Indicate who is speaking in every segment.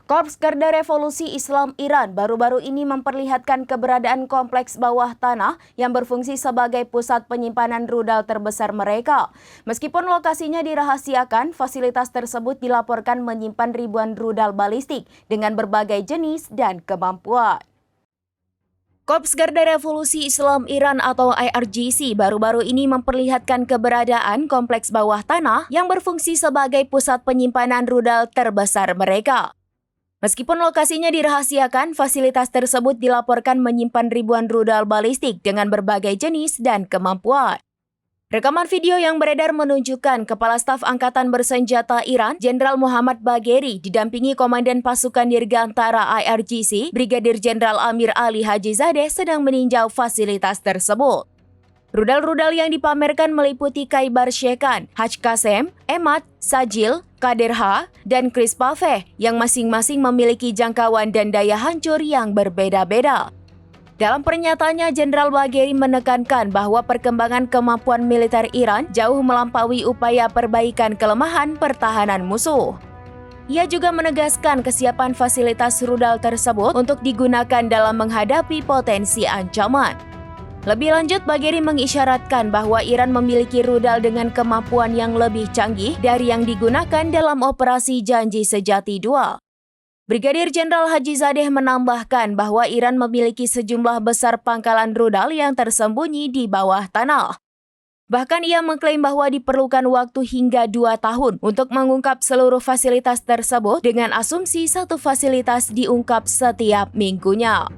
Speaker 1: Korps Garda Revolusi Islam Iran baru-baru ini memperlihatkan keberadaan kompleks bawah tanah yang berfungsi sebagai pusat penyimpanan rudal terbesar mereka. Meskipun lokasinya dirahasiakan, fasilitas tersebut dilaporkan menyimpan ribuan rudal balistik dengan berbagai jenis dan kemampuan. Korps Garda Revolusi Islam Iran atau IRGC baru-baru ini memperlihatkan keberadaan kompleks bawah tanah yang berfungsi sebagai pusat penyimpanan rudal terbesar mereka. Meskipun lokasinya dirahasiakan, fasilitas tersebut dilaporkan menyimpan ribuan rudal balistik dengan berbagai jenis dan kemampuan. Rekaman video yang beredar menunjukkan Kepala Staf Angkatan Bersenjata Iran, Jenderal Muhammad Bagheri, didampingi Komandan Pasukan Dirgantara IRGC, Brigadir Jenderal Amir Ali Hajizadeh sedang meninjau fasilitas tersebut. Rudal-rudal yang dipamerkan meliputi Khaibar Shekan, Haj Qasem, Emad, Sajil, Kaderha, dan Chris Paveh yang masing-masing memiliki jangkauan dan daya hancur yang berbeda-beda. Dalam pernyataannya, Jenderal Bagheri menekankan bahwa perkembangan kemampuan militer Iran jauh melampaui upaya perbaikan kelemahan pertahanan musuh. Ia juga menegaskan kesiapan fasilitas rudal tersebut untuk digunakan dalam menghadapi potensi ancaman. Lebih lanjut, Bagheri mengisyaratkan bahwa Iran memiliki rudal dengan kemampuan yang lebih canggih dari yang digunakan dalam operasi Janji Sejati 2. Brigadir Jenderal Hajizadeh menambahkan bahwa Iran memiliki sejumlah besar pangkalan rudal yang tersembunyi di bawah tanah. Bahkan ia mengklaim bahwa diperlukan waktu hingga 2 tahun untuk mengungkap seluruh fasilitas tersebut dengan asumsi satu fasilitas diungkap setiap minggunya.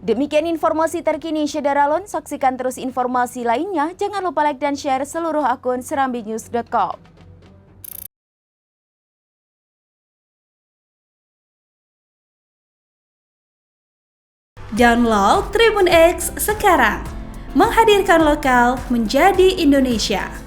Speaker 1: Demikian informasi terkini Syederalon, saksikan terus informasi lainnya. Jangan lupa like dan share seluruh akun serambinews.com.
Speaker 2: Download Tribun X sekarang, menghadirkan lokal menjadi Indonesia.